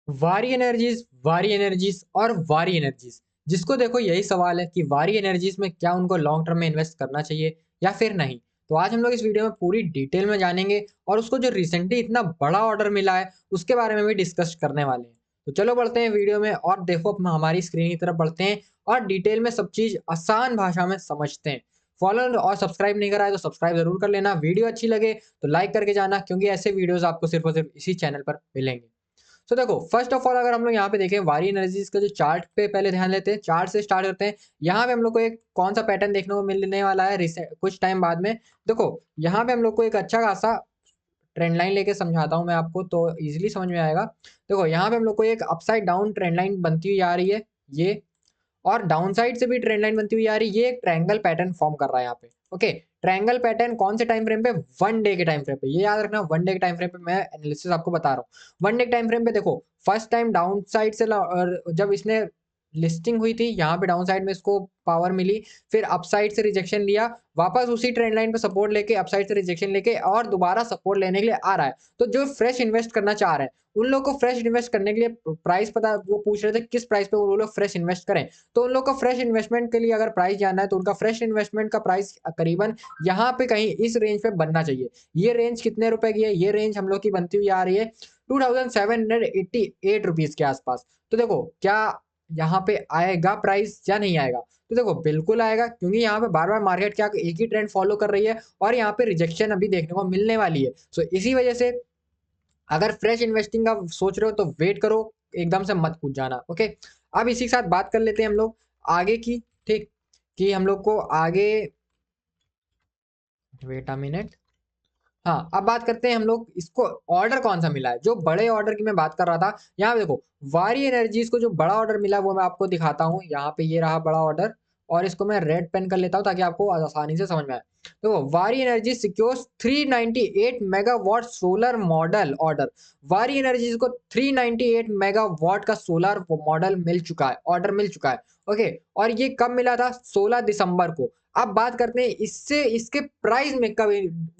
वारी एनर्जीज और वारी एनर्जीज, जिसको देखो यही सवाल है कि वारी एनर्जीज में क्या उनको लॉन्ग टर्म में इन्वेस्ट करना चाहिए या फिर नहीं। तो आज हम लोग इस वीडियो में पूरी डिटेल में जानेंगे और उसको जो रिसेंटली इतना बड़ा ऑर्डर मिला है उसके बारे में भी डिस्कस करने वाले हैं। तो चलो बढ़ते हैं वीडियो में और देखो हम हमारी स्क्रीन की तरफ बढ़ते हैं और डिटेल में सब चीज आसान भाषा में समझते हैं। फॉलो और सब्सक्राइब नहीं करा है तो सब्सक्राइब जरूर कर लेना, वीडियो अच्छी लगे तो लाइक करके जाना, क्योंकि ऐसे वीडियोस आपको सिर्फ और सिर्फ इसी चैनल पर मिलेंगे। तो देखो फर्स्ट ऑफ ऑल अगर हम लोग यहाँ पे देखें वारी एनर्जीज का जो चार्ट पे पहले ध्यान लेते हैं, चार्ट से स्टार्ट करते हैं। यहाँ पे हम लोग को एक कौन सा पैटर्न देखने को मिलने वाला है कुछ टाइम बाद में। देखो यहाँ पे हम लोग को एक अच्छा खासा ट्रेंड लाइन लेके समझाता हूँ मैं आपको तो इजीली समझ में आएगा। देखो यहाँ पे हम लोग को एक अपसाइड डाउन ट्रेंड लाइन बनती हुई आ रही है ये, और डाउन साइड से भी ट्रेंड लाइन बनती हुई आ रही है। ये एक ट्रायंगल पैटर्न फॉर्म कर रहा है यहाँ पे। ओके, ट्रायंगल पैटर्न कौन से टाइम फ्रेम पे? वन डे के टाइम फ्रेम पे, ये याद रखना, वन डे के टाइम फ्रेम पे मैं एनालिसिस आपको बता रहा हूँ। वन डे के टाइम फ्रेम पे देखो फर्स्ट टाइम डाउन साइड से जब इसने लिस्टिंग हुई थी यहाँ पे डाउन साइड में इसको पावर मिली, फिर अपसाइड से रिजेक्शन लिया, वापस उसी ट्रेंड लाइन पे सपोर्ट लेके अपसाइड से रिजेक्शन लेके और दोबारा सपोर्ट लेने के लिए आ रहा है। तो जो फ्रेश इन्वेस्ट करना चाह रहे हैं उन लोग को फ्रेश इन्वेस्ट करने के लिए प्राइस पता, वो पूछ रहे थे किस प्राइस पे वो लोग फ्रेश इन्वेस्ट करें। तो उन लोग का फ्रेश इन्वेस्टमेंट के लिए अगर प्राइस जानना है तो उनका फ्रेश इन्वेस्टमेंट का प्राइस करीबन यहाँ पे कहीं इस रेंज पे बनना चाहिए। ये रेंज कितने रुपए की है? ये रेंज हम लोग की बनती हुई आ रही है 2788 रुपीज के आसपास। तो देखो क्या यहाँ पे आएगा प्राइस या नहीं आएगा? तो देखो बिल्कुल आएगा, क्योंकि यहाँ पे बार बार मार्केट क्या एक ही ट्रेंड फॉलो कर रही है और यहाँ पे रिजेक्शन अभी देखने को मिलने वाली है। सो इसी वजह से अगर फ्रेश इन्वेस्टिंग का सोच रहे हो तो वेट करो, एकदम से मत कूद जाना। ओके, अब इसी के साथ बात कर लेते हैं हम लोग आगे की। ठीक, कि हम लोग को आगे, वेट अ मिनट। हाँ, अब बात करते हैं हम लोग इसको ऑर्डर कौन सा मिला है। जो बड़े ऑर्डर की मैं बात कर रहा था, यहाँ पे देखो वारी एनर्जीज को जो बड़ा ऑर्डर मिला है वो मैं आपको दिखाता हूँ। यहाँ पे ये रहा बड़ा ऑर्डर, और इसको मैं रेड पेन कर लेता हूँ ताकि आपको आसानी से समझ में आए। तो वारी energy secures 398 megawatt solar model order. वारी एनर्जीज को 398 मेगावाट का सोलर मॉडल मिल चुका है, ऑर्डर मिल चुका है। ओके, और ये कब मिला था? 16 दिसंबर को। अब बात करते हैं इससे इसके प्राइस में कब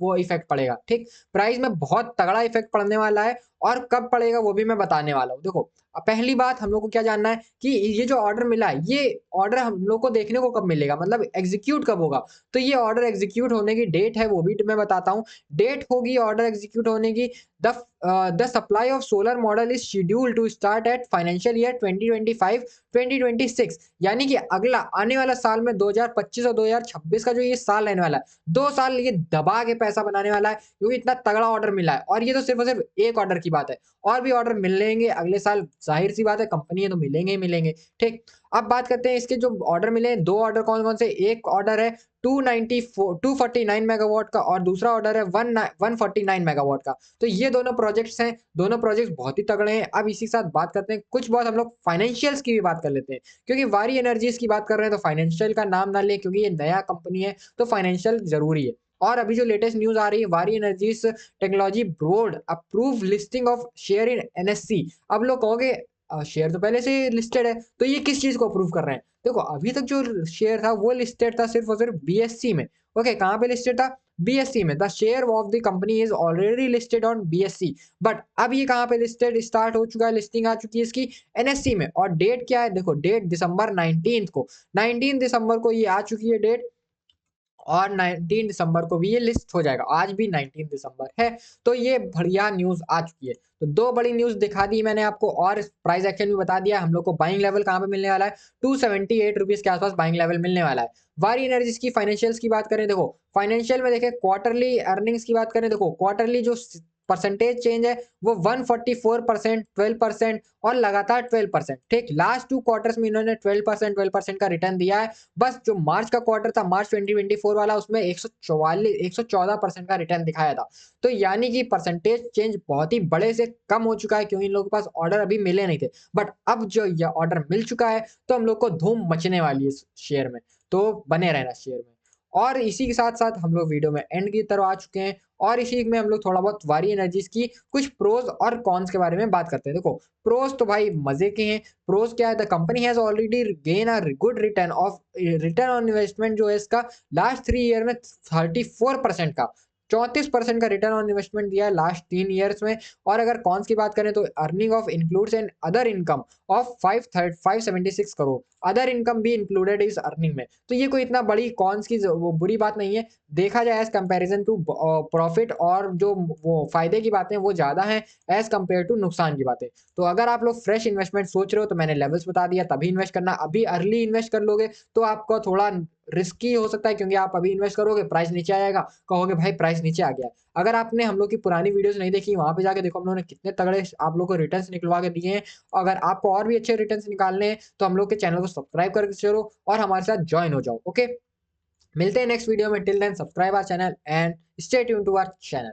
वो इफेक्ट पड़ेगा। ठीक, प्राइस में बहुत तगड़ा इफेक्ट पड़ने वाला है, और कब पड़ेगा वो भी मैं बताने वाला हूँ। देखो अब पहली बात हम लोग को क्या जानना है कि ये जो ऑर्डर मिला है, ये ऑर्डर हम लोग को देखने को कब मिलेगा, मतलब एग्जीक्यूट कब होगा। तो ये ऑर्डर एग्जीक्यूट होने की डेट है वो भी मैं बताता हूँ। डेट होगी ऑर्डर एग्जीक्यूट होने की, the supply of solar model is schedule to start at financial year 2025-2026, यानी कि अगला आने वाला साल में 2025 और 2026 का जो ये साल रहने वाला है, 2 साल ये दबा के पैसा बनाने वाला है, क्योंकि इतना तगड़ा ऑर्डर मिला है। और ये तो सिर्फ और सिर्फ एक ऑर्डर की बात है, और भी ऑर्डर मिलेंगे अगले साल, जाहिर सी बात है, कंपनी है तो मिलेंगे ही मिलेंगे। ठीक, अब बात करते हैं इसके जो ऑर्डर मिले हैं, दो ऑर्डर कौन कौन से। एक ऑर्डर है 249 मेगावाट का, और दूसरा ऑर्डर है 149 मेगावाट का। तो ये दोनों प्रोजेक्ट्स हैं, दोनों प्रोजेक्ट्स बहुत ही तगड़े हैं। अब इसी के साथ बात करते हैं कुछ बहुत, हम लोग फाइनेंशियल्स की भी बात कर लेते हैं, क्योंकि वारी एनर्जीज की बात कर रहे हैं तो फाइनेंशियल का नाम ना ले, क्योंकि ये नया कंपनी है तो फाइनेंशियल जरूरी है। और अभी जो लेटेस्ट न्यूज आ रही है, वारी energies technology board approve listing of share in NSC. अब लोग कहोगे शेयर तो पहले से लिस्टेड है, तो ये किस चीज को अप्रूव कर रहे हैं? देखो अभी तक जो शेयर था वो लिस्टेड था सिर्फ और सिर्फ बीएससी में। ओके, कहाँ पे लिस्टेड था? बीएससी में। The share of the company is already listed on BSc, but अब ये कहाँ पे लिस्टेड स्टार्ट हो चुका है, लिस्टिंग आ चुकी है इसकी एनएससी में। और डेट क्या है? देखो डेट दिसंबर 19 को, 19 दिसंबर को ये आ चुकी है डेट, और 19 दिसंबर को भी ये लिस्ट हो जाएगा। आज भी 19 दिसंबर है, तो ये बढ़िया न्यूज आ चुकी है। तो दो बड़ी न्यूज दिखा दी मैंने आपको, और प्राइस एक्शन भी बता दिया। हम लोग को बाइंग लेवल कहाँ पे मिलने वाला है? 278 रुपीज के आसपास बाइंग लेवल मिलने वाला है। वारी एनर्जीज की फाइनेंशियल्स की बात करें, देखो फाइनेंशियल में देखें, क्वार्टरली अर्निंग्स की बात करें, देखो क्वार्टरली जो परसेंटेज चेंज है वो 144%, 12% और लगातार 12%। ठीक, लास्ट 2 क्वार्टर्स में इन्होंने 12% का रिटर्न दिया है। बस जो मार्च का क्वार्टर था, मार्च 2024 वाला, उसमें 114% का रिटर्न दिखाया था। तो यानी कि परसेंटेज चेंज बहुत ही बड़े से कम हो चुका है, क्योंकि इन लोगों के पास ऑर्डर अभी मिले नहीं थे। बट अब जो ये ऑर्डर मिल चुका है तो हम लोग को धूम मचने वाली है इस शेयर में, तो बने रहना शेयर में। और इसी के साथ साथ हम लोग वीडियो में एंड की तरफ आ चुके हैं, और इसी में हम लोग थोड़ा बहुत वारी एनर्जीज की कुछ प्रोज और कॉन्स के बारे में बात करते हैं। देखो प्रोज तो भाई मजे के हैं। प्रोज क्या है? The company has already gain a good return on investment जो है इसका लास्ट 3 ईयर में 34% का। 34% का रिटर्न ऑन इन्वेस्टमेंट दिया है लास्ट 3 ईयर्स में। और अगर कॉन्स की बात करें तो earning of includes and other income of 576 crore, other income भी इंक्लूडेड इस अर्निंग में। तो ये कोई इतना बड़ी कॉन्स की वो बुरी बात नहीं है, देखा जाए एज कंपैरिजन टू प्रॉफिट, और जो वो फायदे की बातें वो ज्यादा हैं एज कंपेयर टू नुकसान की बातें। तो अगर आप लोग फ्रेश इन्वेस्टमेंट सोच रहे हो तो मैंने लेवल्स बता दिया, तभी इन्वेस्ट करना। अभी अर्ली इन्वेस्ट कर लोगे तो आपका थोड़ा रिस्की हो सकता है, क्योंकि आप अभी इन्वेस्ट करोगे प्राइस नीचे आ जाएगा, कहोगे भाई प्राइस नीचे आ गया। अगर आपने हम लोग की पुरानी वीडियोस नहीं देखी, वहां पे जाके देखो हम लोगों ने कितने तगड़े आप लोग को रिटर्न्स निकलवा के दिए हैं। अगर आपको और भी अच्छे रिटर्न्स निकालने हैं तो हम लोग के चैनल को सब्सक्राइब करके चलो और हमारे साथ ज्वाइन हो जाओ। ओके, मिलते हैं नेक्स्ट वीडियो में। Till then subscribe our channel and stay tune to our channel.